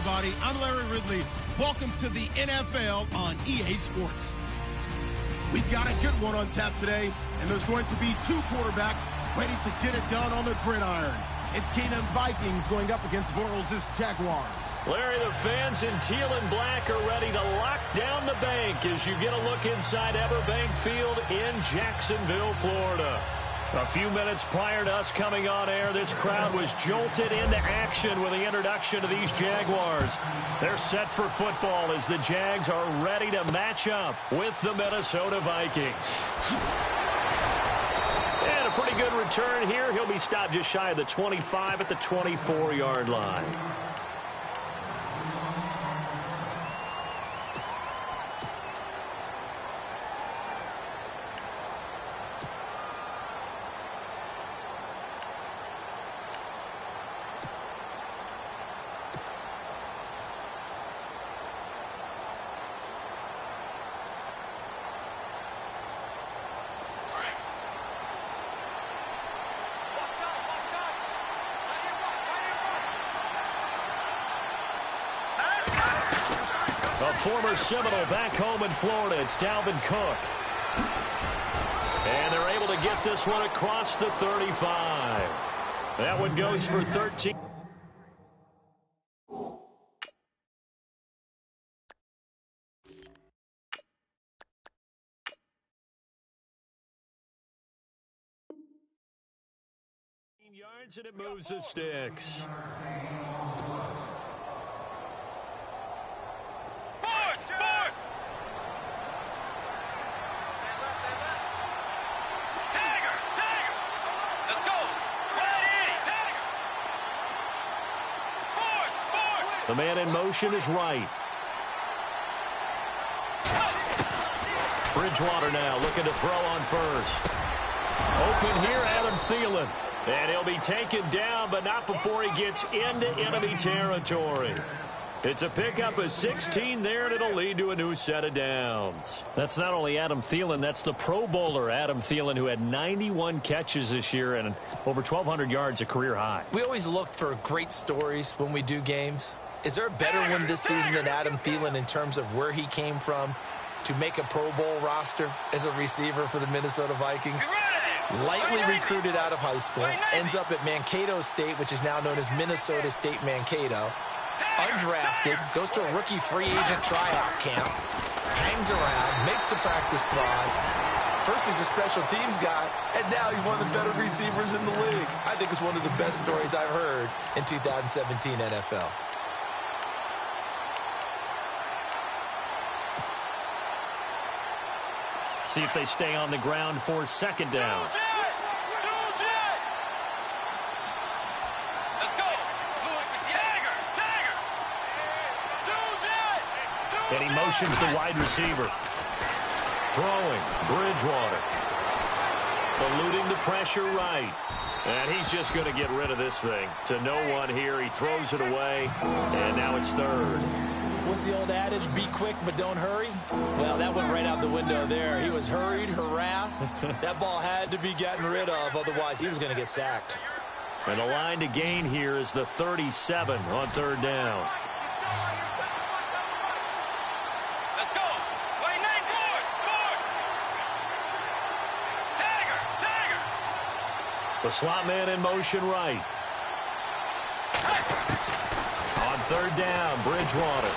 everybody. I'm Larry Ridley. Welcome to the NFL on EA Sports. We've got a good one on tap today, and there's going to be two quarterbacks ready to get it done on the gridiron. It's Keenum's Vikings going up against Bortles' Jaguars. Larry, the fans in teal and black are ready to lock down the bank as you get a look inside Everbank Field in Jacksonville, Florida. A few minutes prior to us coming on air, this crowd was jolted into action with the introduction of these Jaguars. They're set for football as the Jags are ready to match up with the Minnesota Vikings. And a pretty good return here. He'll be stopped just shy of the 25 at the 24-yard line. Former Seminole back home in Florida. It's Dalvin Cook. And they're able to get this one across the 35. That one goes for 13. Yards, and it moves the sticks. The man in motion is right. Bridgewater now looking to throw on first. Open here, Adam Thielen. And he'll be taken down, but not before he gets into enemy territory. It's a pickup of 16 there, and it'll lead to a new set of downs. That's not only Adam Thielen, that's the Pro Bowler Adam Thielen, who had 91 catches this year and over 1,200 yards, a career high. We always look for great stories when we do games. Is there a better one this season than Adam Thielen in terms of where he came from to make a Pro Bowl roster as a receiver for the Minnesota Vikings? Lightly recruited out of high school, ends up at Mankato State, which is now known as Minnesota State Mankato. Undrafted, goes to a rookie free agent tryout camp, hangs around, makes the practice squad. First he's a special teams guy, and now he's one of the better receivers in the league. I think it's one of the best stories I've heard in 2017 NFL. See if they stay on the ground for second down. And he motions the wide receiver. Throwing, Bridgewater. Eluding the pressure right. And he's just going to get rid of this thing. To no one here, he throws it away. And now it's third. What's the old adage? Be quick, but don't hurry? Well, that went right out the window there. He was hurried, harassed. That ball had to be gotten rid of, otherwise he was going to get sacked. And the line to gain here is the 37 on third down. Let's go. Wait, nine, forward. Tiger. The slot man in motion right. On third down, Bridgewater.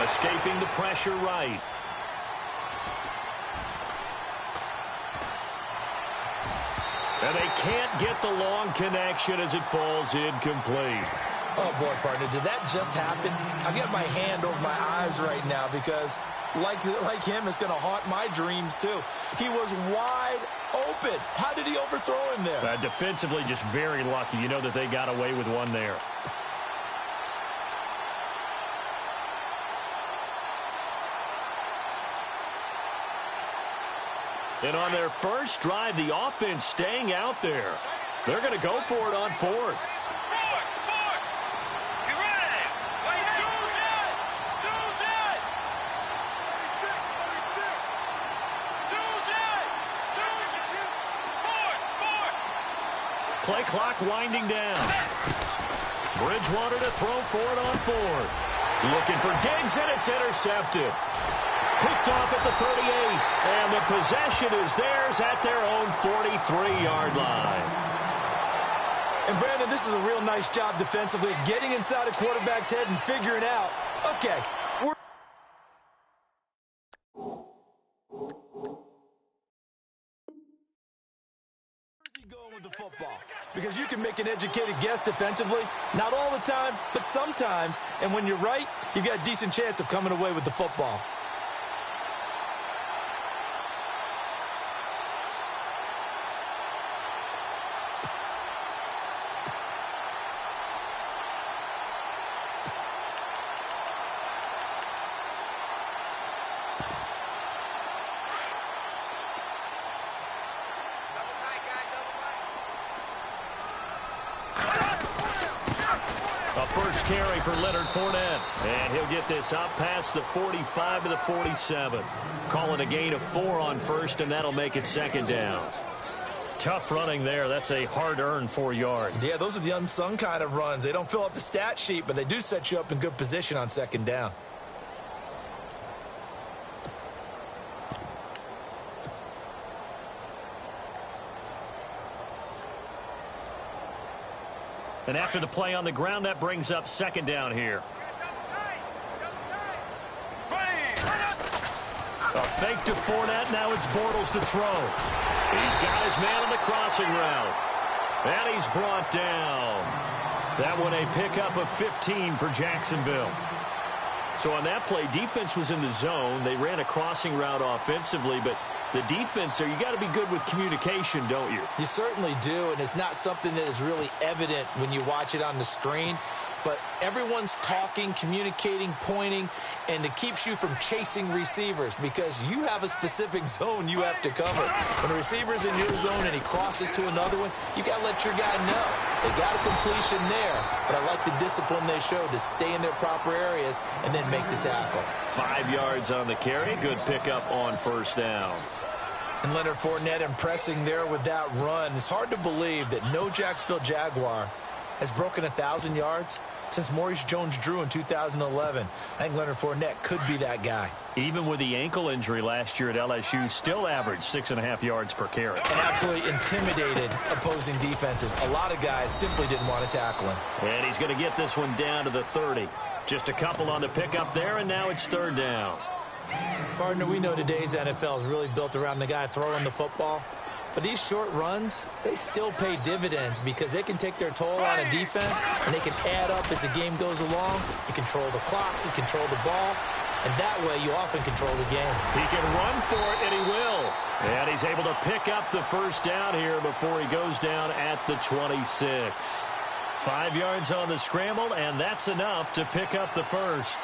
Escaping the pressure right. And they can't get the long connection as it falls incomplete. Oh, boy, partner, did that just happen? I've got my hand over my eyes right now because, like him, it's going to haunt my dreams, too. He was wide open. How did he overthrow him there? Defensively, just very lucky. You know that they got away with one there. And on their first drive, the offense staying out there. They're going to go for it on fourth. Play clock winding down. Bridgewater to throw for it on fourth. Looking for Diggs, and it's intercepted. Picked off at the 38, and the possession is theirs at their own 43-yard line. And, Brandon, this is a real nice job defensively of getting inside a quarterback's head and figuring out, okay, going with the football, because you can make an educated guess defensively, not all the time, but sometimes, and when you're right, you've got a decent chance of coming away with the football. First carry for Leonard Fournette. And he'll get this up past the 45 to the 47. Calling a gain of 4 on first, and that'll make it second down. Tough running there. That's a hard-earned 4 yards. Yeah, those are the unsung kind of runs. They don't fill up the stat sheet, but they do set you up in good position on second down. And after the play on the ground, that brings up second down here. A fake to Fournette. Now it's Bortles to throw. He's got his man on the crossing route. And he's brought down. That one a pickup of 15 for Jacksonville. So on that play, defense was in the zone. They ran a crossing route offensively, but the defense there, you got to be good with communication, don't you? You certainly do, and it's not something that is really evident when you watch it on the screen. But everyone's talking, communicating, pointing, and it keeps you from chasing receivers because you have a specific zone you have to cover. When a receiver's in your zone and he crosses to another one, you got to let your guy know. They got a completion there, but I like the discipline they showed to stay in their proper areas and then make the tackle. 5 yards on the carry. Good pickup on first down. And Leonard Fournette impressing there with that run. It's hard to believe that no Jacksonville Jaguar has broken 1,000 yards since Maurice Jones-Drew in 2011. I think Leonard Fournette could be that guy. Even with the ankle injury last year at LSU, still averaged 6.5 yards per carry. And absolutely intimidated opposing defenses. A lot of guys simply didn't want to tackle him. And he's going to get this one down to the 30. Just a couple on the pickup there, and now it's third down. Partner, we know today's NFL is really built around the guy throwing the football. But these short runs, they still pay dividends because they can take their toll on a defense, and they can add up as the game goes along. You control the clock, you control the ball, and that way you often control the game. He can run for it, and he will. And he's able to pick up the first down here before he goes down at the 26. 5 yards on the scramble, and that's enough to pick up the first.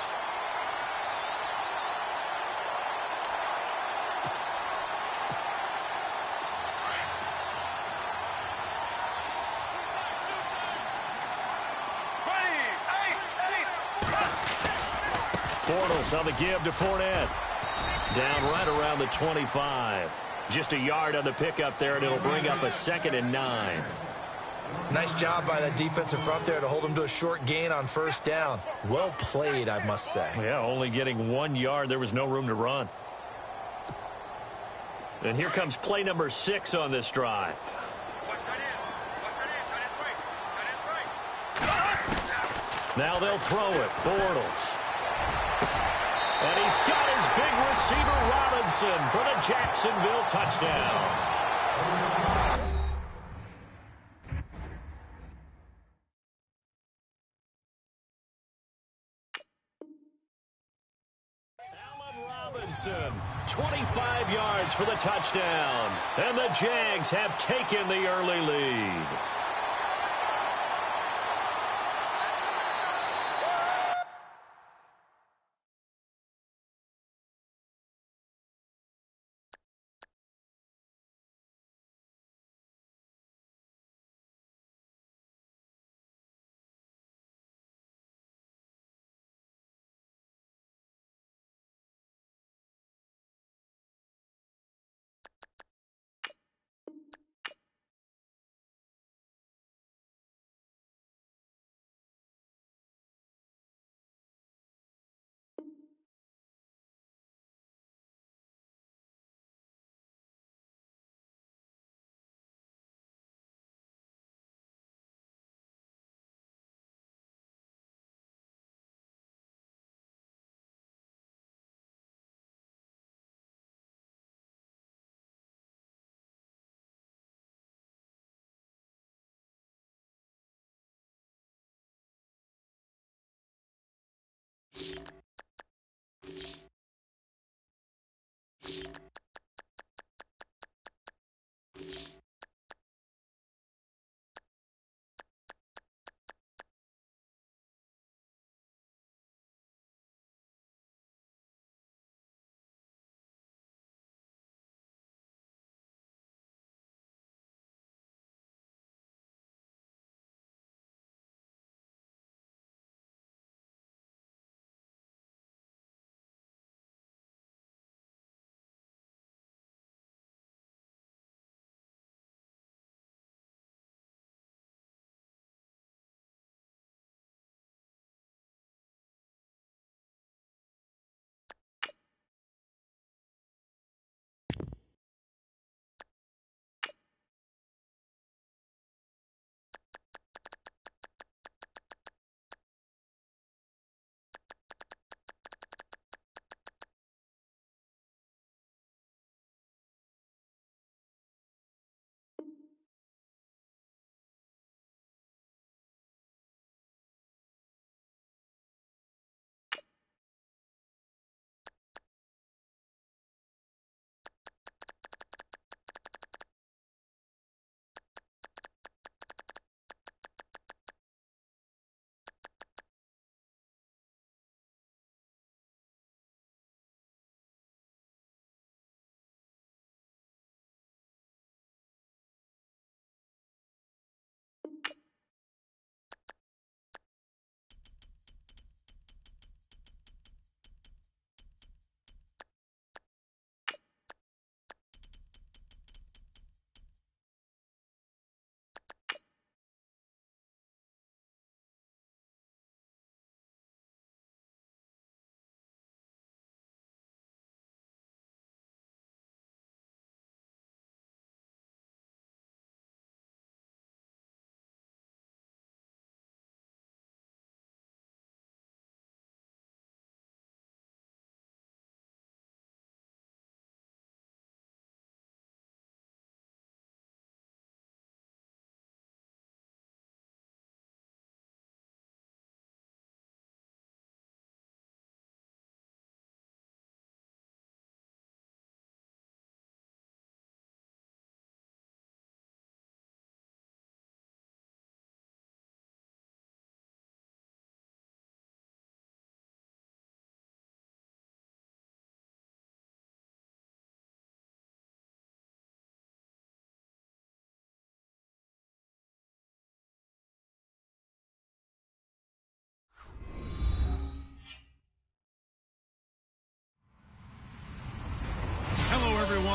Bortles on the give to Fournette. Down right around the 25. Just a yard on the pickup there, and it'll bring up a 2nd and 9. Nice job by that defensive front there to hold him to a short gain on first down. Well played, I must say. Yeah, only getting 1 yard. There was no room to run. And here comes play number 6 on this drive. Now they'll throw it. Bortles. And he's got his big receiver, Robinson, for the Jacksonville touchdown. Allen Robinson, 25 yards for the touchdown. And the Jags have taken the early lead.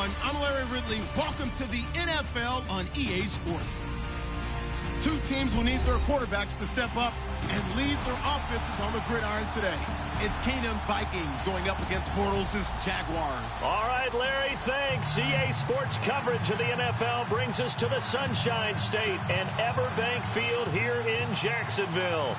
everyone. I'm Larry Ridley. Welcome to the NFL on EA Sports. Two teams will need their quarterbacks to step up and lead their offenses on the gridiron today. It's Keenum's Vikings going up against Bortles' Jaguars. All right, Larry, thanks. EA Sports coverage of the NFL brings us to the Sunshine State and Everbank Field here in Jacksonville.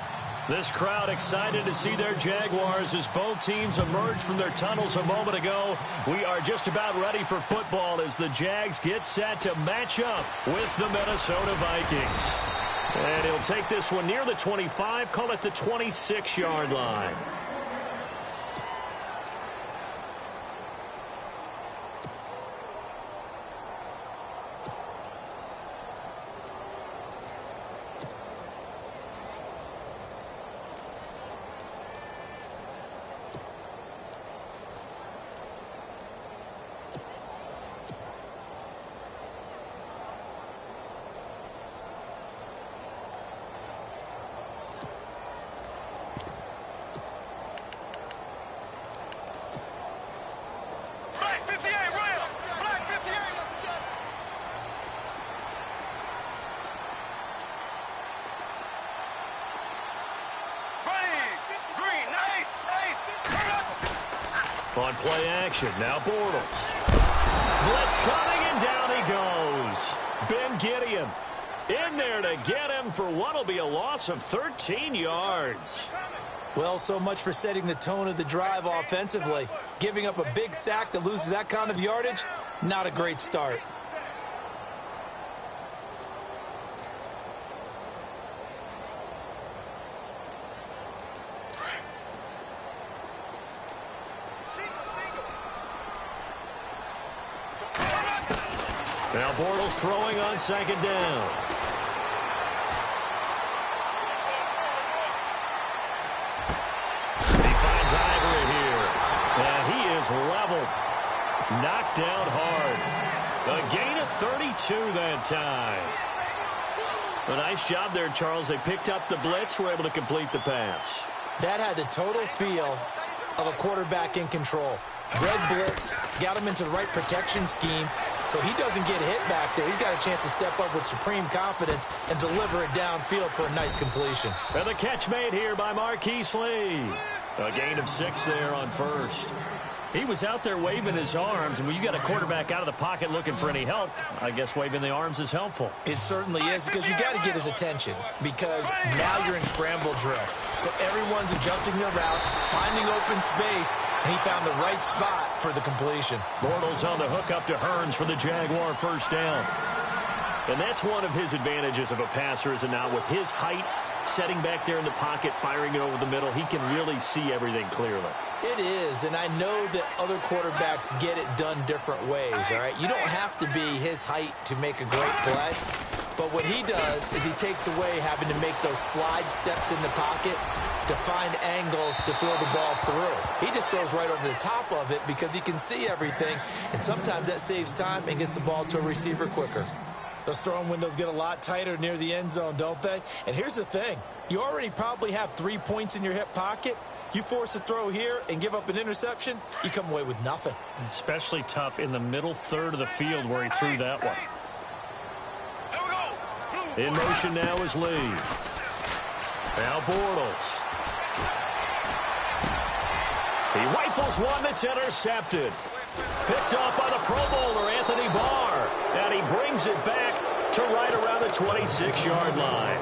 This crowd excited to see their Jaguars as both teams emerged from their tunnels a moment ago. We are just about ready for football as the Jags get set to match up with the Minnesota Vikings. And he'll take this one near the 25, call it the 26-yard line. On play action, now Bortles. Blitz coming, and down he goes. Ben Gideon in there to get him for what will be a loss of 13 yards. Well, so much for setting the tone of the drive offensively. Giving up a big sack that loses that kind of yardage, not a great start. Now Bortles throwing on second down. He finds Ivory here. And he is leveled. Knocked down hard. A gain of 32 that time. A nice job there, Charles. They picked up the blitz, were able to complete the pass. That had the total feel of a quarterback in control. Red blitz, got him into the right protection scheme, so he doesn't get hit back there. He's got a chance to step up with supreme confidence and deliver it downfield for a nice completion. And the catch made here by Marquise Lee. A gain of 6 there on first. He was out there waving his arms, and when you got a quarterback out of the pocket looking for any help, I guess waving the arms is helpful. It certainly is, because you got to get his attention, because now you're in scramble drill. So everyone's adjusting their routes, finding open space, and he found the right spot for the completion. Bortles on the hook up to Hearns for the Jaguar first down. And that's one of his advantages of a passer, is now with his height, setting back there in the pocket, firing it over the middle, he can really see everything clearly. It is, and I know that other quarterbacks get it done different ways, all right? You don't have to be his height to make a great play, but what he does is he takes away having to make those slide steps in the pocket to find angles to throw the ball through. He just throws right over the top of it because he can see everything, and sometimes that saves time and gets the ball to a receiver quicker. Those throwing windows get a lot tighter near the end zone, don't they? And here's the thing. You already probably have 3 points in your hip pocket. You force a throw here and give up an interception, you come away with nothing. Especially tough in the middle third of the field where he threw that one. In motion now is Lee. Now Bortles. He rifles one that's intercepted. Picked off by the Pro Bowler, Anthony Barr. And he brings it back to right around the 26-yard line.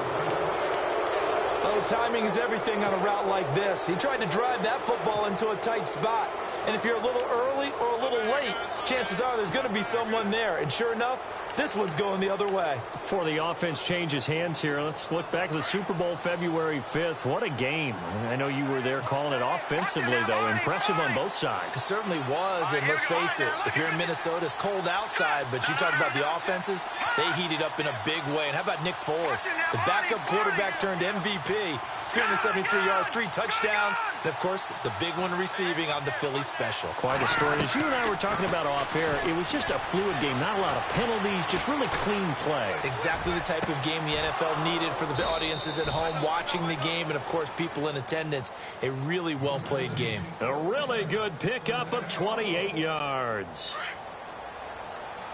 Oh, timing is everything on a route like this. He tried to drive that football into a tight spot. And if you're a little early or a little late, chances are there's going to be someone there. And sure enough, this one's going the other way. Before the offense changes hands here, let's look back at the Super Bowl February 5th. What a game. I know you were there calling it offensively, though. Impressive on both sides. It certainly was, and let's face it, if you're in Minnesota, it's cold outside, but you talk about the offenses, they heated up in a big way. And how about Nick Foles, the backup quarterback turned MVP, 373 yards, 3 touchdowns, and, of course, the big one receiving on the Philly special. Quite a story. As you and I were talking about off air, it was just a fluid game, not a lot of penalties, just really clean play. Exactly the type of game the NFL needed for the audiences at home watching the game and, of course, people in attendance. A really well-played game. A really good pickup of 28 yards.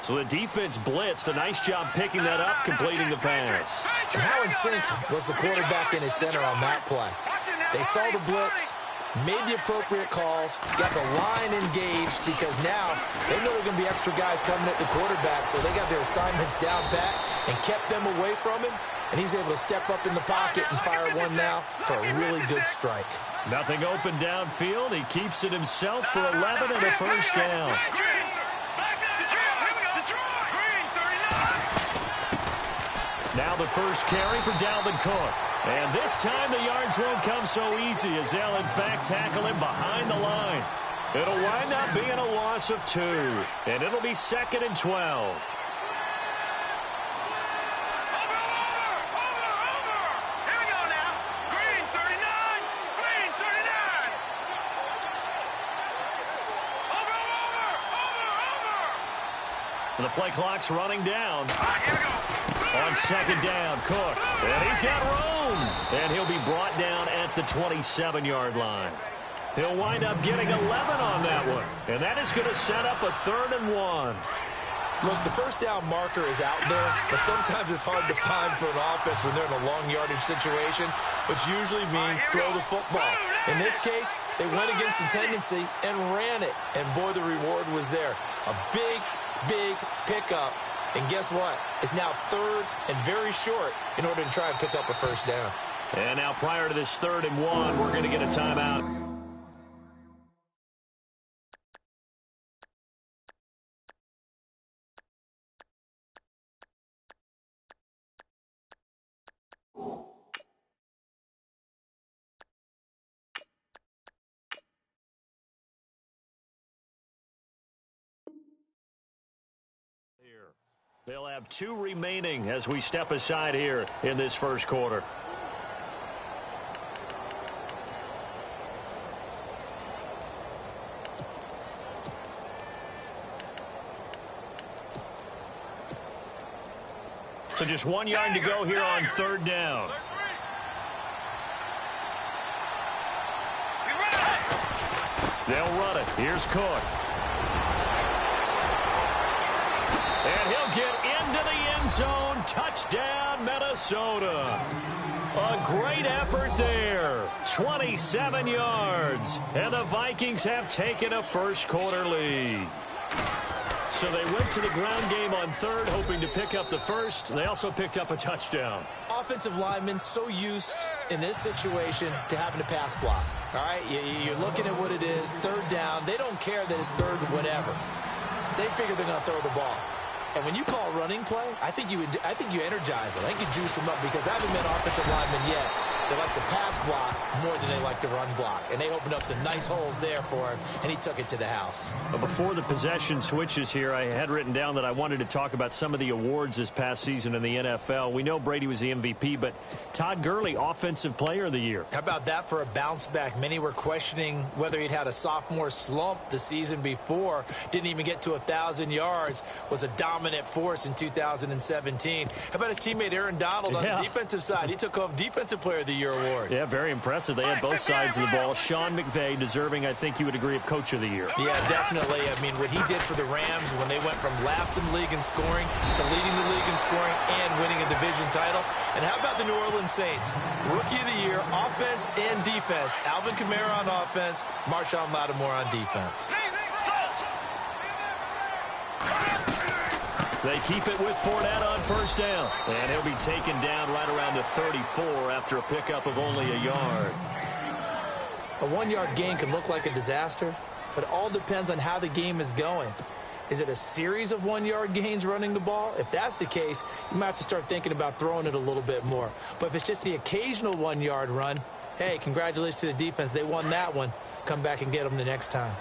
So the defense blitzed. A nice job picking that up, completing the pass. And how in sync was the quarterback in his center on that play? They saw the blitz, made the appropriate calls, got the line engaged because now they know there are going to be extra guys coming at the quarterback, so they got their assignments down pat and kept them away from him, and he's able to step up in the pocket and fire one now for a really good strike. Nothing open downfield. He keeps it himself for 11 and a first down. Now the first carry for Dalvin Cook. And this time the yards won't come so easy as they'll, in fact, tackle him behind the line. It'll wind up being a loss of 2. And it'll be 2nd and 12. The play clock's running down. On 2nd down, Cook. And he's got room. And he'll be brought down at the 27-yard line. He'll wind up getting 11 on that one. And that is going to set up a 3rd and 1. Look, the first down marker is out there, but sometimes it's hard to find for an offense when they're in a long yardage situation, which usually means throw the football. In this case, they went against the tendency and ran it. And boy, the reward was there. A big pickup. And guess what? It's now 3rd and very short in order to try and pick up a first down. And now prior to this 3rd and 1, we're going to get a timeout. They'll have 2 remaining as we step aside here in this first quarter. So just 1 yard to go here on 3rd down. They'll run it. Here's Cook. And he'll get into the end zone. Touchdown, Minnesota. A great effort there. 27 yards. And the Vikings have taken a first quarter lead. So they went to the ground game on 3rd, hoping to pick up the first. They also picked up a touchdown. Offensive linemen so used in this situation to having to pass block. All right, you're looking at what it is, 3rd down. They don't care that it's 3rd and whatever. They figure they're going to throw the ball. And when you call running play, I think you energize them. I think you juice them up because I haven't been offensive lineman yet that likes to pass block more than they like to run block. And they opened up some nice holes there for him, and he took it to the house. But before the possession switches here, I had written down that I wanted to talk about some of the awards this past season in the NFL. We know Brady was the MVP, but Todd Gurley, Offensive Player of the Year. How about that for a bounce back? Many were questioning whether he'd had a sophomore slump the season before. Didn't even get to 1,000 yards. Was a dominant force in 2017. How about his teammate Aaron Donald on the defensive side? He took home Defensive Player of the Year award. Yeah, very impressive. They had both sides of the ball. Sean McVay deserving, I think you would agree, of Coach of the Year. Yeah, definitely. I mean, what he did for the Rams when they went from last in the league in scoring to leading the league in scoring and winning a division title. And how about the New Orleans Saints? Rookie of the Year, offense and defense. Alvin Kamara on offense, Marshawn Lattimore on defense. They keep it with Fournette on first down. And he'll be taken down right around the 34 after a pickup of only a yard. A 1-yard gain can look like a disaster, but it all depends on how the game is going. Is it a series of 1-yard gains running the ball? If that's the case, you might have to start thinking about throwing it a little bit more. But if it's just the occasional 1-yard run, hey, congratulations to the defense. They won that one. Come back and get them the next time.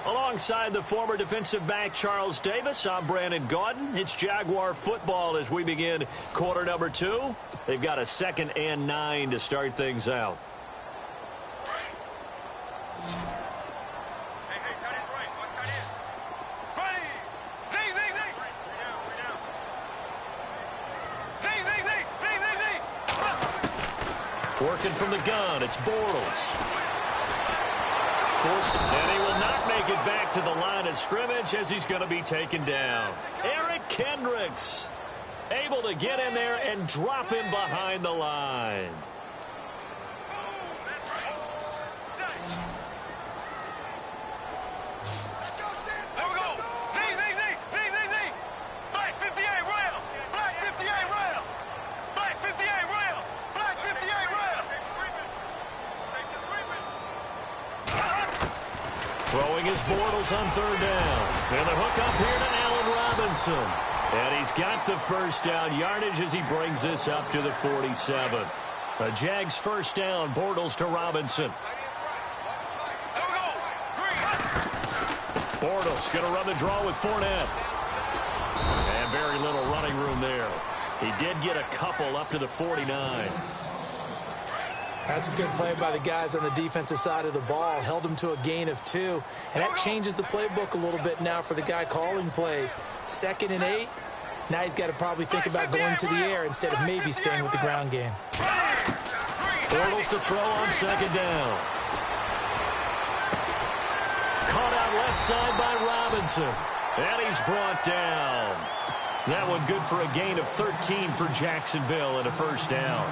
Alongside the former defensive back Charles Davis, I'm Brandon Gaudin. It's Jaguar football as we begin quarter number 2. They've got a 2nd and 9 to start things out. Working from the gun, it's Bortles. Forced, and he will not make it back to the line of scrimmage as he's going to be taken down. Eric Kendricks able to get in there and drop him behind the line. Throwing his Bortles on third down. And the hook up here to Allen Robinson. And he's got the first down yardage as he brings this up to the 47. A Jags first down, Bortles to Robinson. Bortles going to run the draw with Fournette. And very little running room there. He did get a couple up to the 49. That's a good play by the guys on the defensive side of the ball. Held him to a gain of 2. And that changes the playbook a little bit now for the guy calling plays. 2nd and 8. Now he's got to probably think about going to the air instead of maybe staying with the ground game. Bortles to throw on 2nd down. Caught out left side by Robinson. And he's brought down. That one good for a gain of 13 for Jacksonville and a first down.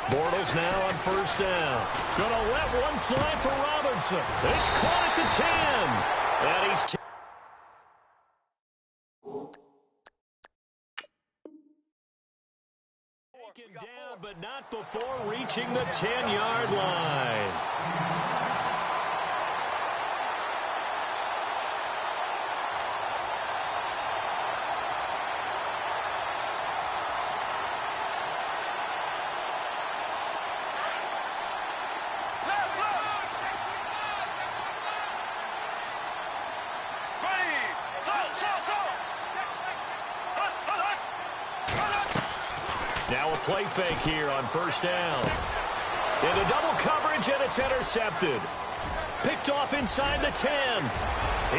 Bortles now on first down. Gonna let one fly for Robinson. It's caught at the 10. And he's taken down, but not before reaching the 10-yard line. Now a play fake here on first down. Into double coverage, and it's intercepted. Picked off inside the 10.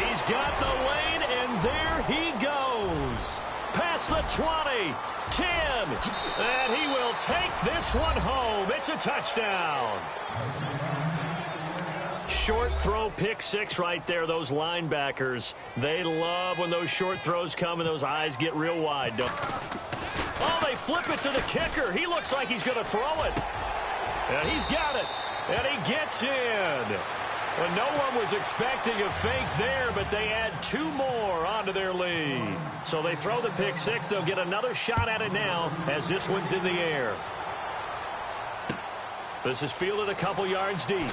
He's got the lane, and there he goes. Past the 20, 10, and he will take this one home. It's a touchdown. Short throw, pick 6 right there. Those linebackers, they love when those short throws come and those eyes get real wide. Oh, they flip it to the kicker. He looks like he's going to throw it. And he's got it. And he gets in. And no one was expecting a fake there, but they add 2 more onto their lead. So they throw the pick 6. They'll get another shot at it now as this one's in the air. This is fielded a couple yards deep.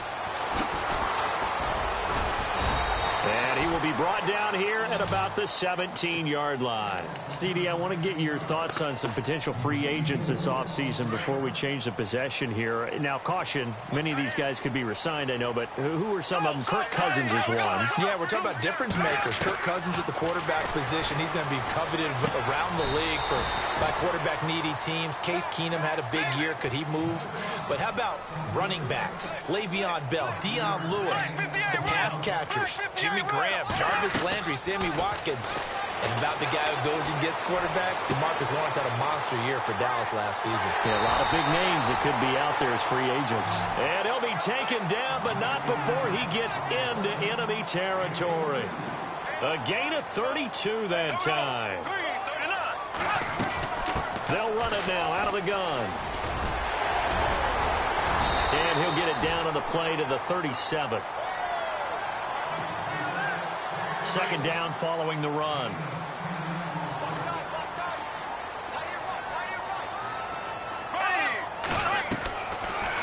And he will be brought down here at about the 17-yard line. CD, I want to get your thoughts on some potential free agents this offseason before we change the possession here. Now, caution, many of these guys could be re-signed, I know, but who are some of them? Kirk Cousins is one. Yeah, we're talking about difference makers. Kirk Cousins at the quarterback position. He's going to be coveted around the league by quarterback-needy teams. Case Keenum had a big year. Could he move? But how about running backs? Le'Veon Bell, Dion Lewis, some pass catchers, Jimmy Graham, Jarvis Landry, Sammy Watkins. And about the guy who goes and gets quarterbacks, DeMarcus Lawrence had a monster year for Dallas last season. Yeah, a lot of big names that could be out there as free agents. And he'll be taken down, but not before he gets into enemy territory. A gain of 32 that time. They'll run it now out of the gun. And he'll get it down on the play to the 37. 2nd down following the run.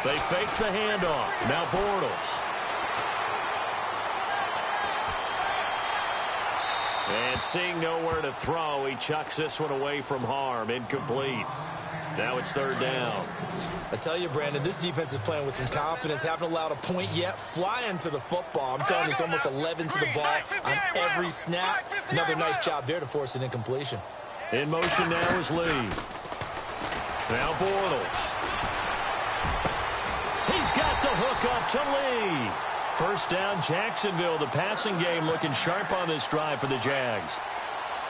They fake the handoff. Now Bortles. And seeing nowhere to throw, he chucks this one away from harm. Incomplete. Now it's 3rd down. I tell you, Brandon, this defense is playing with some confidence. Haven't allowed a point yet. Flying to the football. I'm telling you, it's almost 11 to the ball on every snap. Another nice job there to force an incompletion. In motion now is Lee. Now Bortles. He's got back up to Lee. First down, Jacksonville. The passing game looking sharp on this drive for the Jags.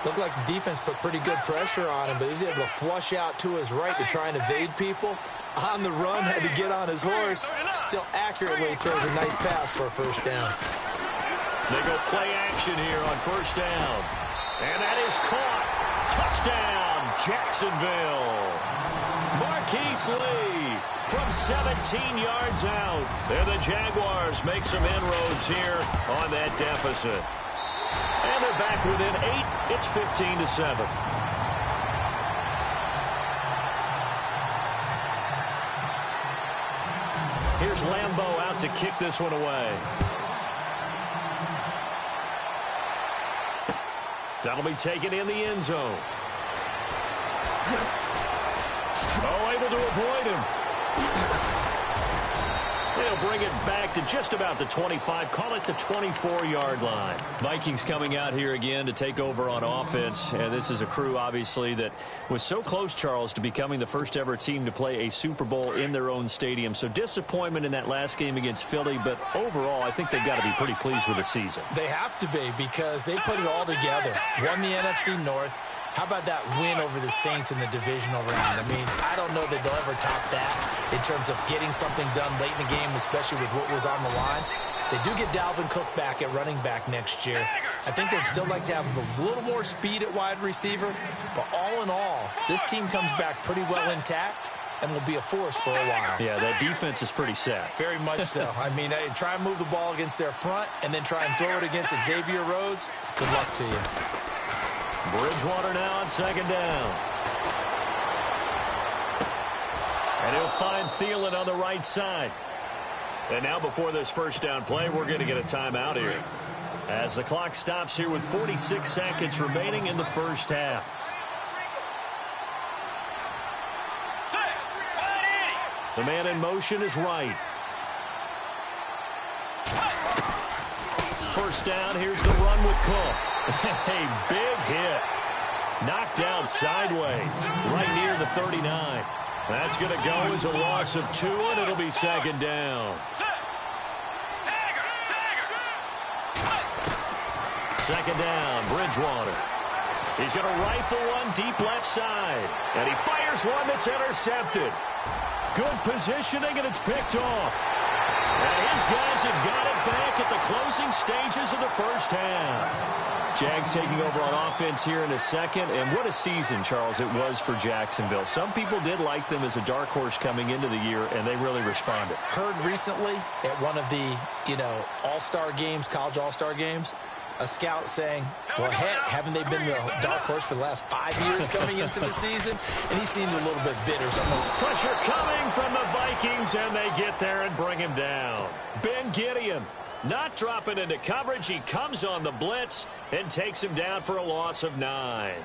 Looked like the defense put pretty good pressure on him, but he's able to flush out to his right to try and evade people. On the run, had to get on his horse. Still accurately throws a nice pass for a first down. They go play action here on first down. And that is caught. Touchdown, Jacksonville. Marquise Lee from 17 yards out. And the Jaguars make some inroads here on that deficit. And they're back within 8. It's 15-7. Here's Lambeau out to kick this one away. That'll be taken in the end zone. Oh, able to avoid him. They'll bring it back to just about the 25. Call it the 24-yard line. Vikings coming out here again to take over on offense. And this is a crew, obviously, that was so close, Charles, to becoming the first-ever team to play a Super Bowl in their own stadium. So disappointment in that last game against Philly. But overall, I think they've got to be pretty pleased with the season. They have to be because they put it all together. Won the NFC North. How about that win over the Saints in the divisional round? I mean, I don't know that they'll ever top that in terms of getting something done late in the game, especially with what was on the line. They do get Dalvin Cook back at running back next year. I think they'd still like to have a little more speed at wide receiver. But all in all, this team comes back pretty well intact and will be a force for a while. Yeah, that defense is pretty set. Very much so. I mean, try and move the ball against their front and then try and throw it against Xavier Rhodes. Good luck to you. Bridgewater now on second down. And he'll find Thielen on the right side. And now before this first down play, we're going to get a timeout here. As the clock stops here with 46 seconds remaining in the first half. The man in motion is right. First down, here's the run with Cook. A big hit. Knocked down sideways, right near the 39. That's going to go as a loss of 2, and it'll be second down. Second down, Bridgewater. He's going to rifle one deep left side. And he fires one that's intercepted. Good positioning, and it's picked off. And his guys have got it back at the closing stages of the first half. Jags taking over on offense here in a second. And what a season, Charles, it was for Jacksonville. Some people did like them as a dark horse coming into the year, and they really responded. Heard recently at one of the, all-star games, college all-star games, a scout saying, well, heck, haven't they been the dark horse for the last 5 years coming into the season? And he seemed a little bit bitter. So pressure coming from the Vikings, and they get there and bring him down. Ben Gideon not dropping into coverage. He comes on the blitz and takes him down for a loss of 9.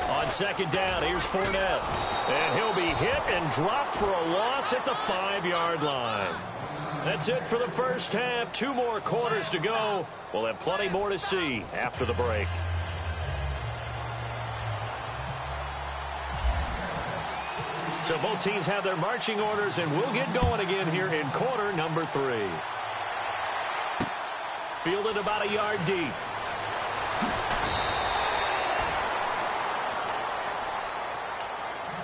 On second down, here's Fournette. And he'll be hit and dropped for a loss at the 5-yard line. That's it for the first half. 2 more quarters to go. We'll have plenty more to see after the break. So both teams have their marching orders, and we'll get going again here in quarter number 3. Fielded about a yard deep.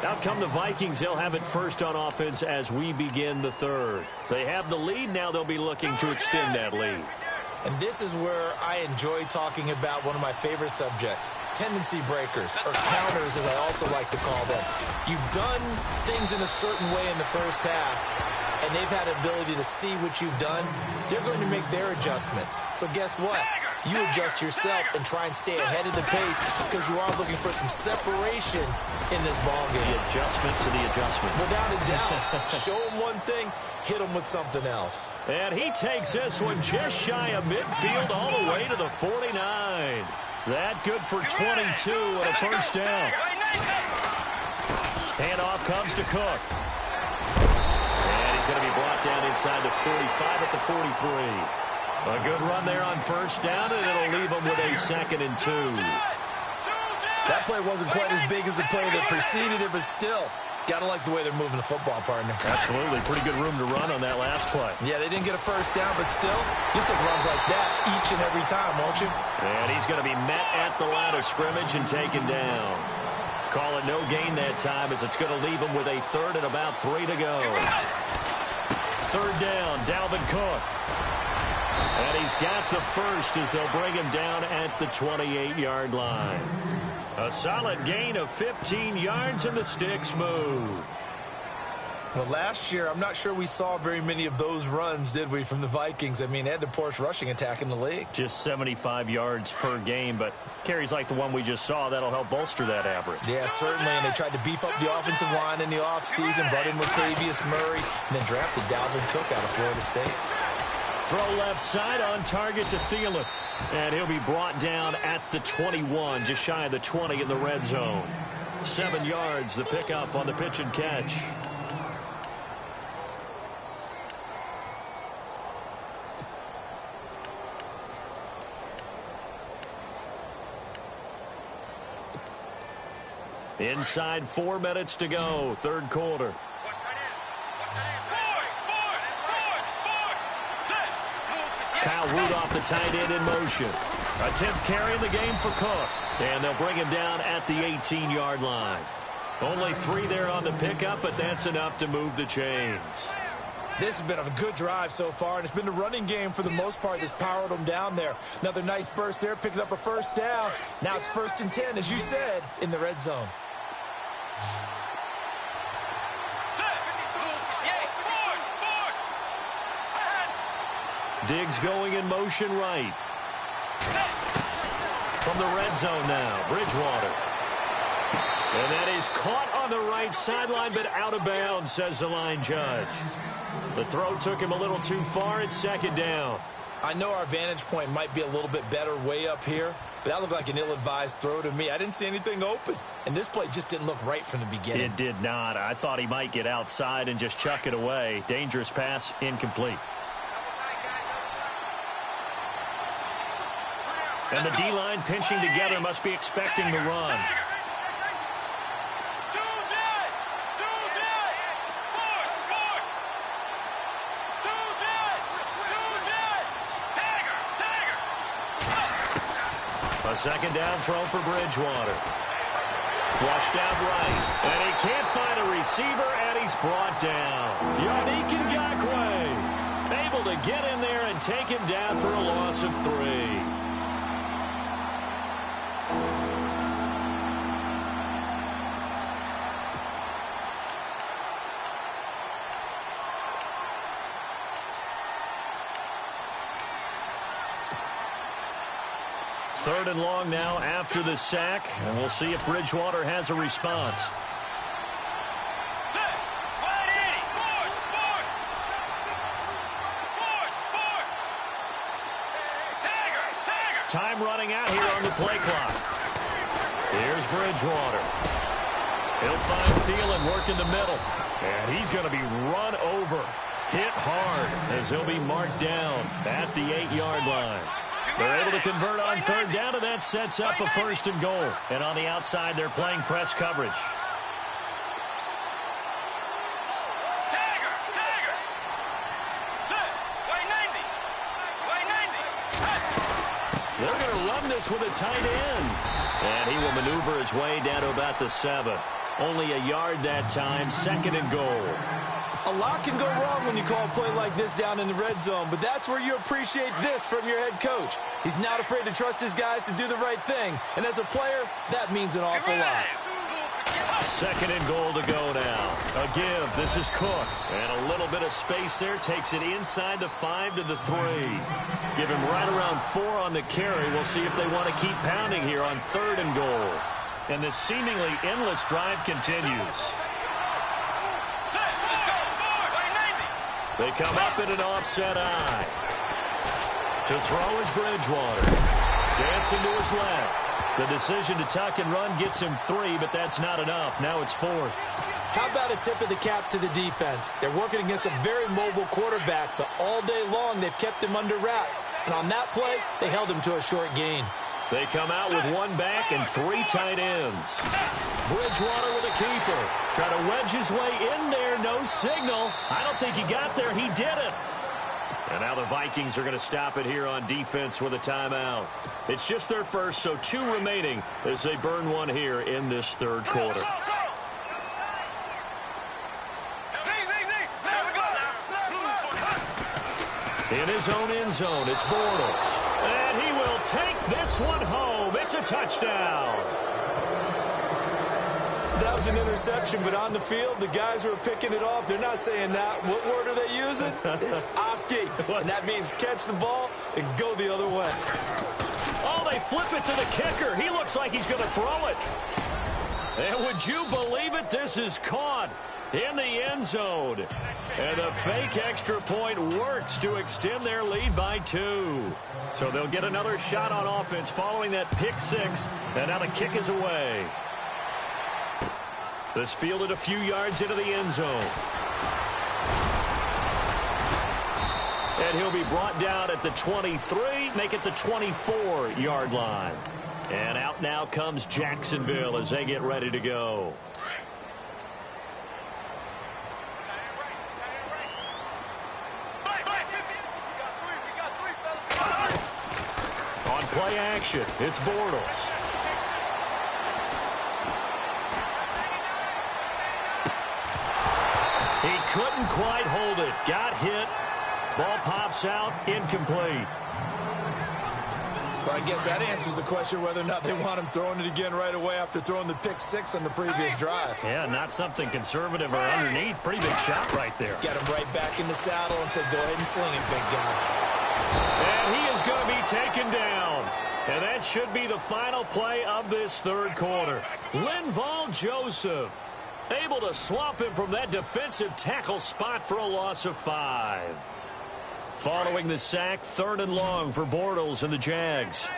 Out come the Vikings. They'll have it first on offense as we begin the third. They have the lead. Now they'll be looking to extend that lead. And this is where I enjoy talking about one of my favorite subjects, tendency breakers, or counters as I also like to call them. You've done things in a certain way in the first half, and they've had an ability to see what you've done. They're going to make their adjustments. So guess what? You adjust yourself and try and stay ahead of the pace because you are looking for some separation in this ballgame. The adjustment to the adjustment. Without a doubt. Show them one thing, hit them with something else. And he takes this one just shy of midfield all the way to the 49. That good for 22 and a first down. Handoff comes to Cook. And he's going to be brought down inside the 45 at the 43. A good run there on first down, and it'll leave them with a 2nd and 2. That play wasn't quite as big as the play that preceded it, but still, got to like the way they're moving the football, partner. Absolutely. Pretty good room to run on that last play. Yeah, they didn't get a first down, but still, you'll take runs like that each and every time, won't you? And he's going to be met at the line of scrimmage and taken down. Call it no gain that time, as it's going to leave him with a third and about 3 to go. Third down, Dalvin Cook. And he's got the first as they'll bring him down at the 28-yard line. A solid gain of 15 yards, and the sticks move. Well, last year, I'm not sure we saw very many of those runs, did we, from the Vikings? I mean, they had the poorest rushing attack in the league. Just 75 yards per game, but carries like the one we just saw, that'll help bolster that average. Yeah, certainly, and they tried to beef up the offensive line in the offseason, brought in Latavius Murray, and then drafted Dalvin Cook out of Florida State. Throw left side on target to Thielen. And he'll be brought down at the 21, just shy of the 20 in the red zone. 7 yards, the pickup on the pitch and catch. Inside 4 minutes to go, third quarter. Kyle Rudolph, the tight end, in motion. A 10th carry in the game for Cook. And they'll bring him down at the 18-yard line. Only 3 there on the pickup, but that's enough to move the chains. This has been a good drive so far, and it's been the running game for the most part that's powered them down there. Another nice burst there, picking up a first down. Now it's 1st and 10, as you said, in the red zone. Diggs going in motion right. From the red zone now, Bridgewater. And that is caught on the right sideline, but out of bounds, says the line judge. The throw took him a little too far. It's 2nd down. I know our vantage point might be a little bit better way up here, but that looked like an ill-advised throw to me. I didn't see anything open, and this play just didn't look right from the beginning. It did not. I thought he might get outside and just chuck it away. Dangerous pass, incomplete. And the D-line pinching together, must be expecting the run. A 2nd down throw for Bridgewater. Flushed out right. And he can't find a receiver, and he's brought down. Yannick Ngakoue able to get in there and take him down for a loss of 3. Third and long now after the sack, and we'll see if Bridgewater has a response. Time running out here on the play clock. Here's Bridgewater. He'll find Thielen working the middle, and he's going to be run over, hit hard, as he'll be marked down at the 8-yard line. They're able to convert on 3rd down, and that sets up a 1st and goal. And on the outside, they're playing press coverage. They're going to run this with a tight end. And he will maneuver his way down to about the 7. Only a yard that time, 2nd and goal. A lot can go wrong when you call a play like this down in the red zone, but that's where you appreciate this from your head coach. He's not afraid to trust his guys to do the right thing, and as a player, that means an awful lot. 2nd and goal to go now. A give. This is Cook. And a little bit of space there. Takes it inside the 5 to the 3. Give him right around 4 on the carry. We'll see if they want to keep pounding here on 3rd and goal. And this seemingly endless drive continues. They come up in an offset eye. To throw is Bridgewater. Dancing to his left. The decision to tuck and run gets him 3, but that's not enough. Now it's 4th. How about a tip of the cap to the defense? They're working against a very mobile quarterback, but all day long they've kept him under wraps. And on that play, they held him to a short gain. They come out with one back and 3 tight ends. Bridgewater with a keeper. Try to wedge his way in there. No signal. I don't think he got there. He did it. And now the Vikings are going to stop it here on defense with a timeout. It's just their first, so 2 remaining as they burn one here in this third quarter. In his own end zone, it's Bortles. And he will take this one home. It's a touchdown. That was an interception, but on the field, the guys who are picking it off, they're not saying that. What word are they using? It's Oski. And that means catch the ball and go the other way. Oh, they flip it to the kicker. He looks like he's going to throw it. And would you believe it? This is caught in the end zone. And the fake extra point works to extend their lead by 2. So they'll get another shot on offense following that pick 6. And now the kick is away. This fielded a few yards into the end zone. And he'll be brought down at the 23, make it the 24-yard line. And out now comes Jacksonville as they get ready to go. On play action, it's Bortles. He couldn't quite hold it. Got hit. Ball pops out. Incomplete. Well, I guess that answers the question whether or not they want him throwing it again right away after throwing the pick 6 on the previous drive. Yeah, not something conservative or underneath. Pretty big shot right there. Got him right back in the saddle and said, go ahead and sling it, big guy. And he is going to be taken down. And that should be the final play of this third quarter. Linval Joseph able to swamp him from that defensive tackle spot for a loss of 5. Following the sack, 3rd and long for Bortles and the Jags.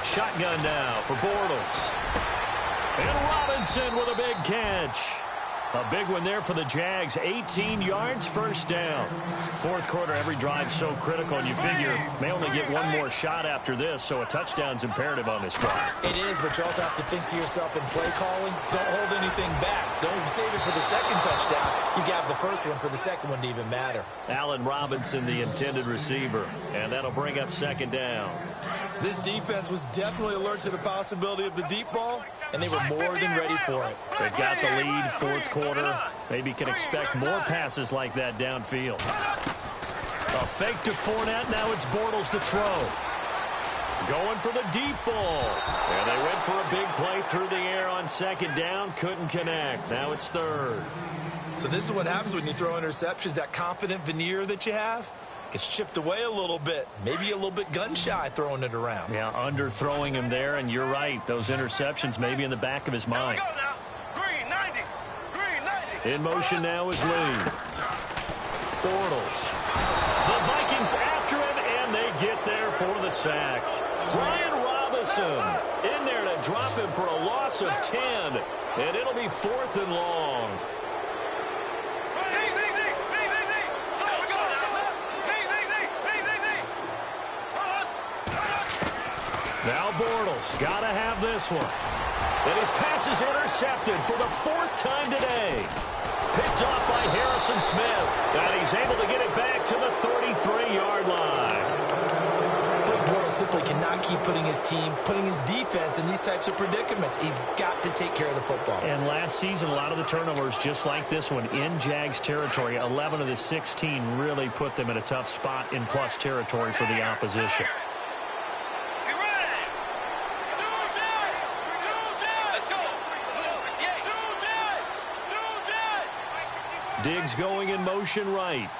Shotgun now for Bortles. And Robinson with a big catch. A big one there for the Jags. 18 yards, first down. Fourth quarter, every drive so critical, and you figure may only get one more shot after this, so a touchdown's imperative on this drive. It is, but you also have to think to yourself in play calling, don't hold anything back. Don't save it for the second touchdown. You got the first one for the second one to even matter. Allen Robinson, the intended receiver, and that'll bring up 2nd down. This defense was definitely alert to the possibility of the deep ball, and they were more than ready for it. They've got the lead, fourth quarter. Maybe can expect more passes like that downfield. A fake to Fournette. Now it's Bortles to throw. Going for the deep ball. And they went for a big play through the air on 2nd down. Couldn't connect. Now it's 3rd. So this is what happens when you throw interceptions. That confident veneer that you have gets chipped away a little bit. Maybe a little bit gun-shy throwing it around. Yeah, underthrowing him there, and you're right. Those interceptions may be in the back of his mind. Green 90. Green 90. In motion now is Lee. Bortles. The Vikings after him, and they get there for the sack. Brian Robinson in there to drop him for a loss of 10, and it'll be 4th and long. Now Bortles, gotta have this one. And his pass is intercepted for the 4th time today. Picked off by Harrison Smith. And he's able to get it back to the 33-yard line. Bortles simply cannot keep putting his team, putting his defense in these types of predicaments. He's got to take care of the football. And last season, a lot of the turnovers, just like this one, in Jags territory. 11 of the 16 really put them in a tough spot in plus territory for the opposition. Diggs going in motion right.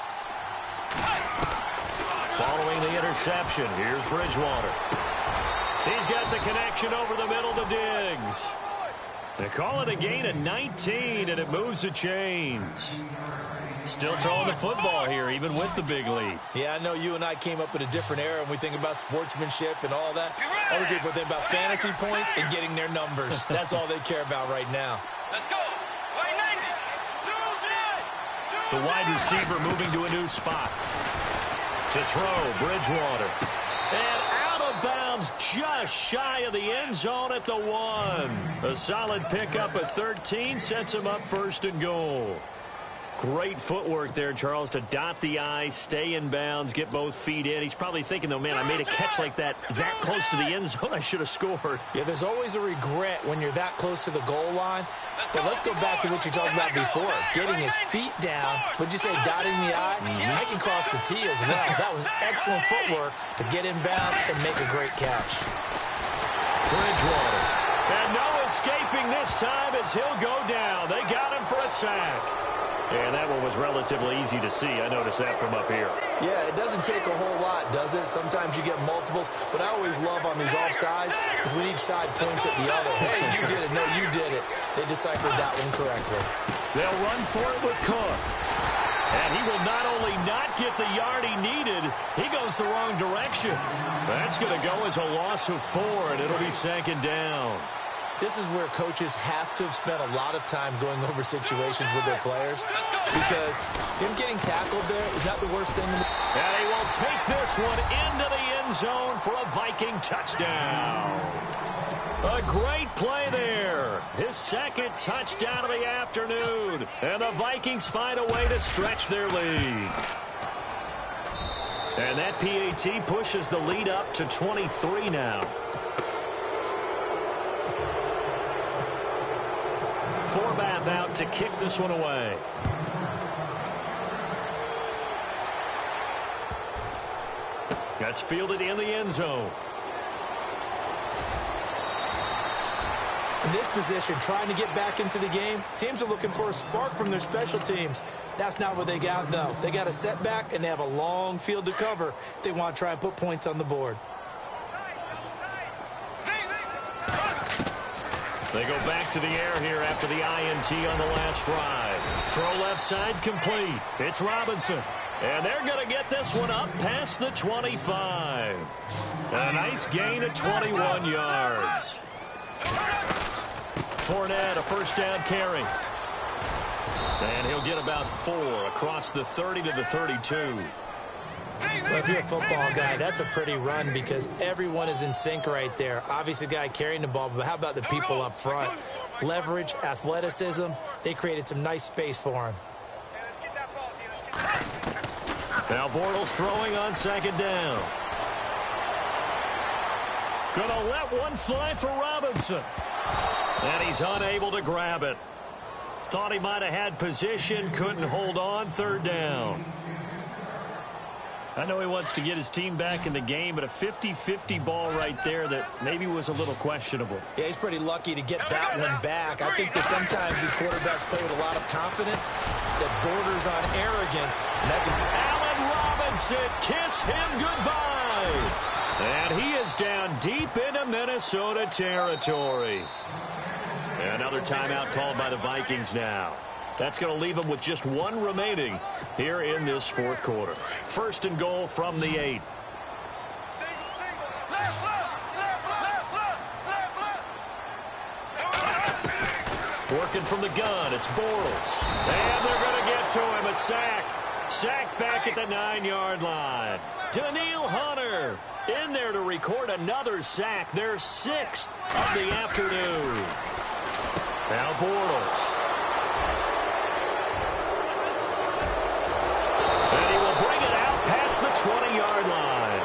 Following the interception, here's Bridgewater. He's got the connection over the middle to Diggs. They call it a gain of 19, and it moves the chains. Still throwing the football here, even with the big lead. Yeah, I know you and I came up in a different era, and we think about sportsmanship and all that. Other people think about fantasy points and getting their numbers. That's all they care about right now. Let's go. White 90. 2 10. 2 The wide receiver moving to a new spot. To throw, Bridgewater. And out of bounds, just shy of the end zone at the 1. A solid pickup at 13 sets him up first and goal. Great footwork there, Charles, to dot the I, stay in bounds, get both feet in. He's probably thinking, though, man, I made a catch like that close to the end zone. I should have scored. Yeah, there's always a regret when you're that close to the goal line. But let's go back to what you talked about before. Getting his feet down. Would you say dotting the I? I can cross the T as well. That was excellent footwork to get in bounds and make a great catch. Bridgewater. And no escaping this time as he'll go down. They got him for a sack. And that one was relatively easy to see. I noticed that from up here. Yeah, it doesn't take a whole lot, does it? Sometimes you get multiples. What I always love on these offsides is when each side points at the other. Hey, you did it. No, you did it. They deciphered that one correctly. They'll run for it with Cook. And he will not only not get the yard he needed, he goes the wrong direction. That's going to go as a loss of 4, and it'll be second down. This is where coaches have to have spent a lot of time going over situations with their players, because him getting tackled there is not the worst thing. And he will take this one into the end zone for a Viking touchdown. A great play there. His second touchdown of the afternoon. And the Vikings find a way to stretch their lead. And that PAT pushes the lead up to 23 now. Forbath out to kick this one away. That's fielded in the end zone. In this position, trying to get back into the game, teams are looking for a spark from their special teams. That's not what they got, though. They got a setback, and they have a long field to cover if they want to try and put points on the board. They go back to the air here after the INT on the last drive. Throw left side complete. It's Robinson. And they're going to get this one up past the 25. A nice gain of 21 yards. Fournette, a first down carry. And he'll get about 4 across the 30 to the 32. Well, if you're a football guy, that's a pretty run because everyone is in sync right there. Obviously, the guy carrying the ball, but how about the people up front? Leverage, athleticism, they created some nice space for him. Now Bortles throwing on second down. Gonna let one fly for Robinson. And he's unable to grab it. Thought he might have had position, couldn't hold on, third down. I know he wants to get his team back in the game, but a 50-50 ball right there that maybe was a little questionable. Yeah, he's pretty lucky to get that one back. I think that sometimes these quarterbacks play with a lot of confidence that borders on arrogance. And that can... Allen Robinson, kiss him goodbye. And he is down deep into Minnesota territory. Another timeout called by the Vikings now. That's going to leave them with just one remaining here in this fourth quarter. First and goal from the 8. Working from the gun, it's Bortles. And they're going to get to him, a sack. Sacked back at the 9-yard line. Daniil Hunter in there to record another sack, their 6th of the afternoon. Now Bortles. The 20-yard line.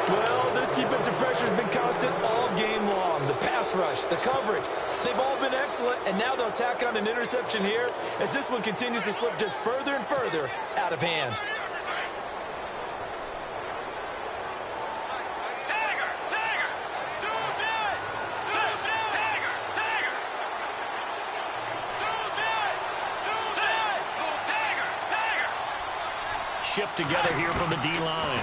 Well, this defensive pressure has been constant all game long. The pass rush, the coverage, they've all been excellent, and now they'll tack on an interception here as this one continues to slip just further and further out of hand. Shift together here from the D-line.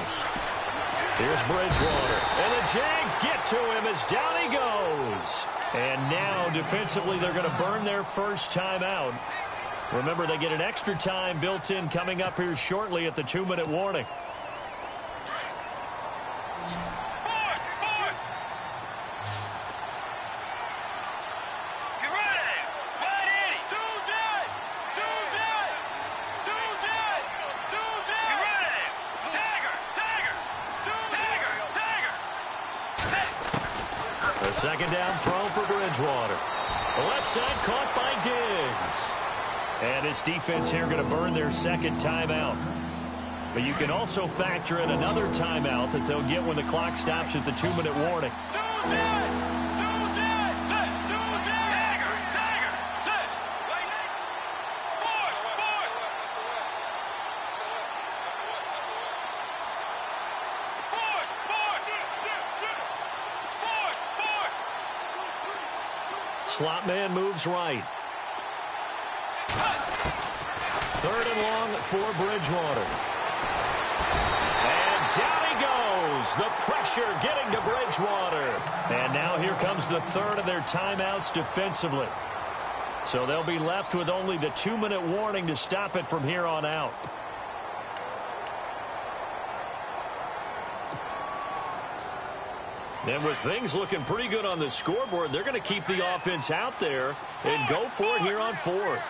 Here's Bridgewater. And the Jags get to him as down he goes. And now, defensively, they're going to burn their first timeout. Remember, they get an extra time built in coming up here shortly at the 2-minute warning. second down throw for Bridgewater. The left side caught by Diggs. And this defense here going to burn their second timeout. But you can also factor in another timeout that they'll get when the clock stops at the 2-minute warning. Slot man moves right. Third and long for Bridgewater. And down he goes. The pressure getting to Bridgewater. And now here comes the third of their timeouts defensively. So they'll be left with only the 2-minute warning to stop it from here on out. And with things looking pretty good on the scoreboard, they're going to keep the offense out there and go for it here on fourth.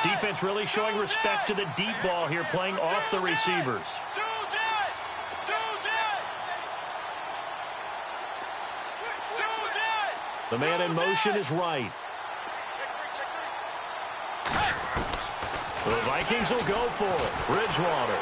Defense really showing respect to the deep ball here, playing off the receivers. The man in motion is right. The Vikings will go for it. Bridgewater.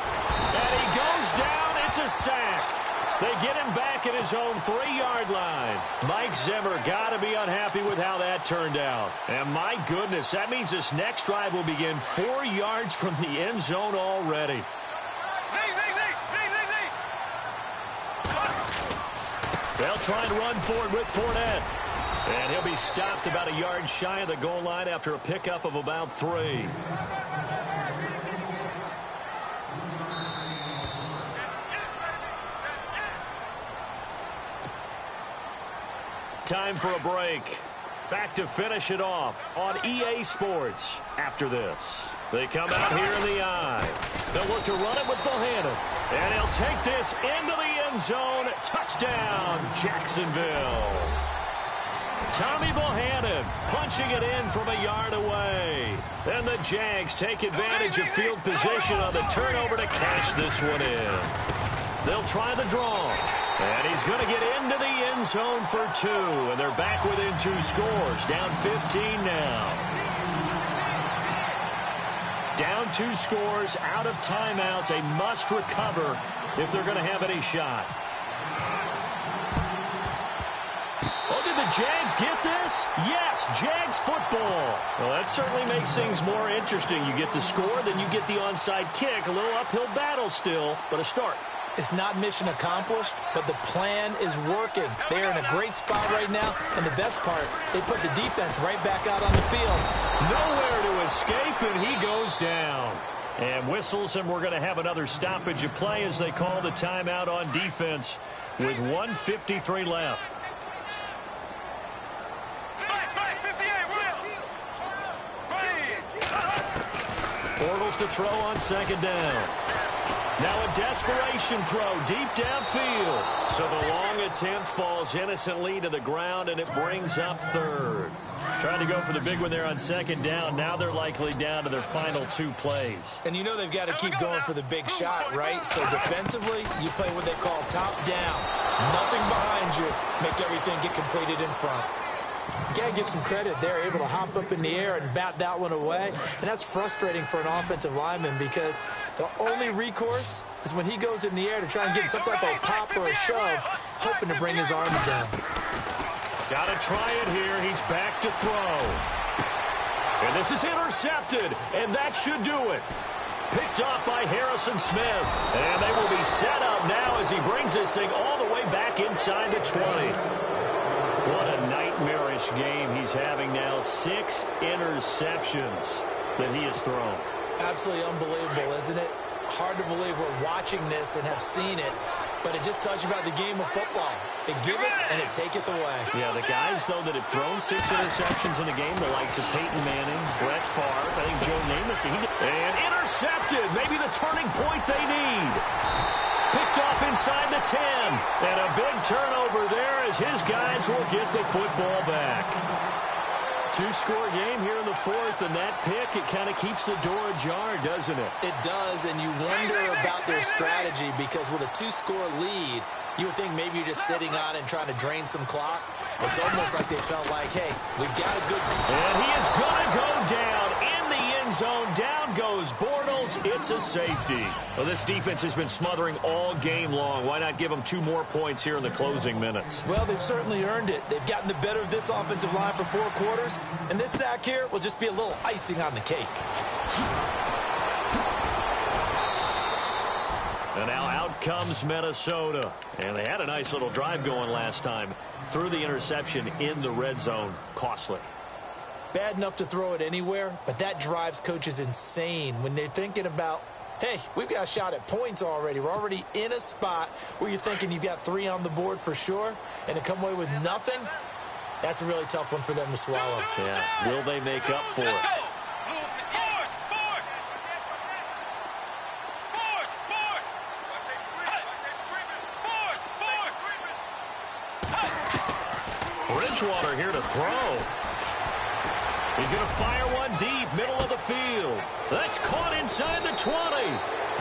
And he goes down. It's a sack. They get him back at his own 3-yard line. Mike Zimmer got to be unhappy with how that turned out. And my goodness, that means this next drive will begin 4 yards from the end zone already. They'll try and run for it with Fournette. And he'll be stopped about a yard shy of the goal line after a pickup of about 3. Time for a break. Back to finish it off on EA Sports after this. They come out here in the eye. They'll look to run it with Bohannon. And he'll take this into the end zone. Touchdown, Jacksonville. Tommy Bohannon punching it in from a yard away. And the Jags take advantage of field position on the turnover to cash this one in. They'll try the draw. And he's going to get into the end zone for 2. And they're back within 2 scores. Down 15 now. Down 2 scores, out of timeouts. A must recover if they're going to have any shot. Oh, did the Jags get this? Yes, Jags football. Well, that certainly makes things more interesting. You get the score, then you get the onside kick. A little uphill battle still, but a start. It's not mission accomplished, but the plan is working. They are in a great spot right now, and the best part, they put the defense right back out on the field. Nowhere to escape, and he goes down. And whistles, and we're going to have another stoppage of play as they call the timeout on defense with 1:53 left. Bortles to throw on second down. Now a desperation throw deep downfield. So the long attempt falls innocently to the ground, and it brings up third. Trying to go for the big one there on second down. Now they're likely down to their final 2 plays. And you know they've got to keep going for the big shot, right? So defensively, you play what they call top down. Nothing behind you. Make everything get completed in front. You got to give some credit. They're able to hop up in the air and bat that one away. And that's frustrating for an offensive lineman because the only recourse is when he goes in the air to try and get some type of pop or a shove, hoping to bring his arms down. Got to try it here. He's back to throw. And this is intercepted, and that should do it. Picked off by Harrison Smith. And they will be set up now as he brings this thing all the way back inside the 20. What a nightmarish game he's having now. 6 interceptions that he has thrown. Absolutely unbelievable, isn't it? Hard to believe we're watching this and have seen it, but it just tells you about the game of football. It giveth and it taketh away. Yeah, the guys, though, that have thrown 6 interceptions in a game, the likes of Peyton Manning, Brett Favre, I think Joe Namath, and intercepted. Maybe the turning point they need. Picked off inside the 10. And a big turnover there as his guys will get the football back. Two-score game here in the fourth, and that pick, it kind of keeps the door ajar, doesn't it? It does, and you wonder about their strategy because with a two-score lead, you would think maybe you're just sitting on and trying to drain some clock. It's almost like they felt like, hey, we've got a good... And he is going to go down in the end zone. Down goes Bortles. It's a safety. Well, this defense has been smothering all game long. Why not give them 2 more points here in the closing minutes? Well, they've certainly earned it. They've gotten the better of this offensive line for 4 quarters, and this sack here will just be a little icing on the cake. And now out comes Minnesota. And they had a nice little drive going last time. Threw the interception in the red zone. Costly. Bad enough to throw it anywhere, but that drives coaches insane when they're thinking about, hey, we've got a shot at points already. We're already in a spot where you're thinking you've got 3 on the board for sure, and to come away with nothing, that's a really tough one for them to swallow. Yeah, will they make up for it? Bridgewater here to throw. He's going to fire one deep, middle of the field. That's caught inside the 20.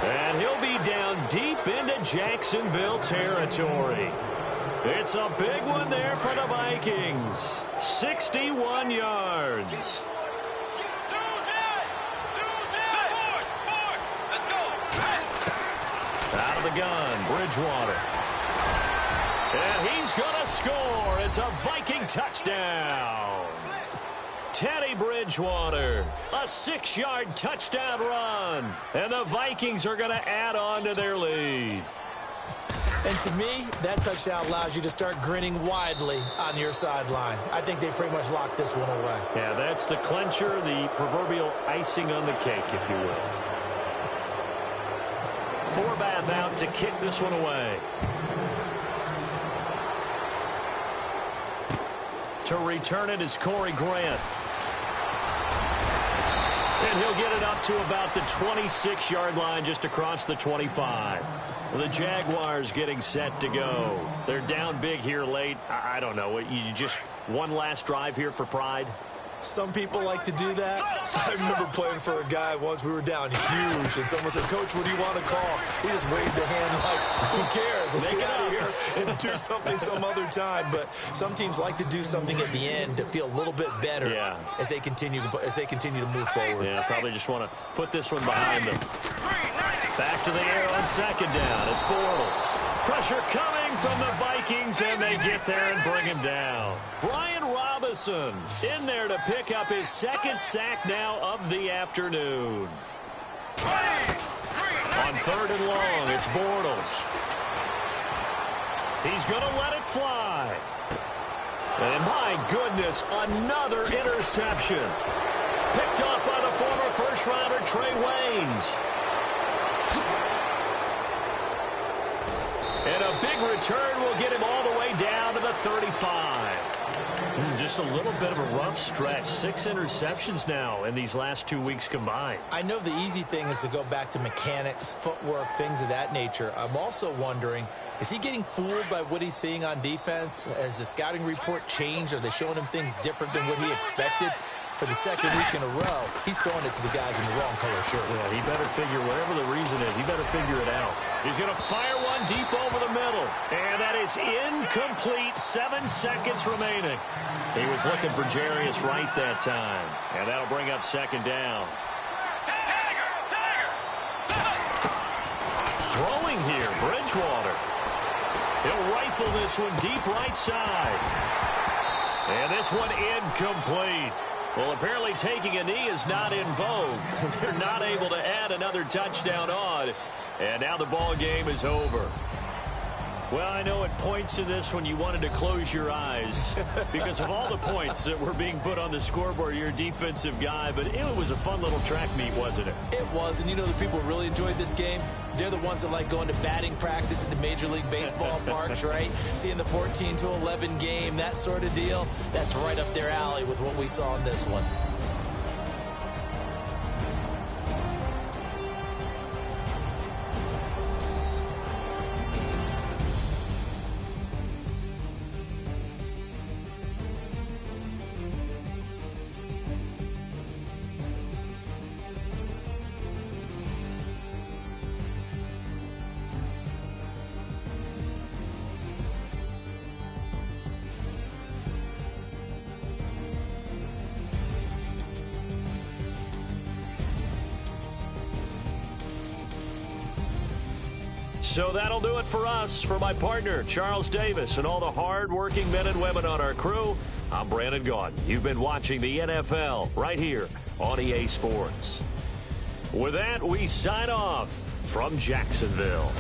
And he'll be down deep into Jacksonville territory. It's a big one there for the Vikings. 61 yards. Out of the gun, Bridgewater. And he's going to score. It's a Viking touchdown. Teddy Bridgewater, a 6-yard touchdown run. And the Vikings are going to add on to their lead. And to me, that touchdown allows you to start grinning widely on your sideline. I think they pretty much locked this one away. Yeah, that's the clincher, the proverbial icing on the cake, if you will. Forbath out to kick this one away. To return it is Corey Grant. And he'll get it up to about the 26-yard line, just across the 25. The Jaguars getting set to go. They're down big here late. I don't know. You just one last drive here for pride? Some people like to do that. I remember playing for a guy once. We were down huge, and someone said, "Coach, what do you want to call?" He just waved a hand like, who cares? Let's get out of here and do something some other time. But some teams like to do something at the end to feel a little bit better as they continue to move forward. Yeah, probably just want to put this one behind them. Back to the air on second down. It's Bortles. Pressure coming from the Vikings, and they get there and bring him down. Brian Robinson in there to pick up his 2nd sack now of the afternoon. On 3rd and long, it's Bortles. He's going to let it fly. And my goodness, another interception. Picked up by the former first-rounder Trey Waynes. And a big return will get him all the way down to the 35. Just a little bit of a rough stretch. 6 interceptions now in these last 2 weeks combined. I know the easy thing is to go back to mechanics, footwork, things of that nature. I'm also wondering, is he getting fooled by what he's seeing on defense? Has the scouting report changed? Are they showing him things different than what he expected? For the 2nd week in a row, he's throwing it to the guys in the wrong color shirts. Yeah, he better figure, whatever the reason is, he better figure it out. He's going to fire one deep over the middle. And that is incomplete. 7 seconds remaining. He was looking for Jarius Wright that time. And that'll bring up 2nd down. Throwing here, Bridgewater. He'll rifle this one deep right side. And this one incomplete. Well, apparently taking a knee is not in vogue. They're not able to add another touchdown on. And now the ball game is over. Well, I know at points in this one you wanted to close your eyes because of all the points that were being put on the scoreboard. You're a defensive guy, but it was a fun little track meet, wasn't it? It was, and you know the people who really enjoyed this game? They're the ones that like going to batting practice at the Major League Baseball parks, right? Seeing the 14-11 game, that sort of deal. That's right up their alley with what we saw in this one. So that'll do it for us. For my partner, Charles Davis, and all the hard-working men and women on our crew, I'm Brandon Gaudin. You've been watching the NFL right here on EA Sports. With that, we sign off from Jacksonville.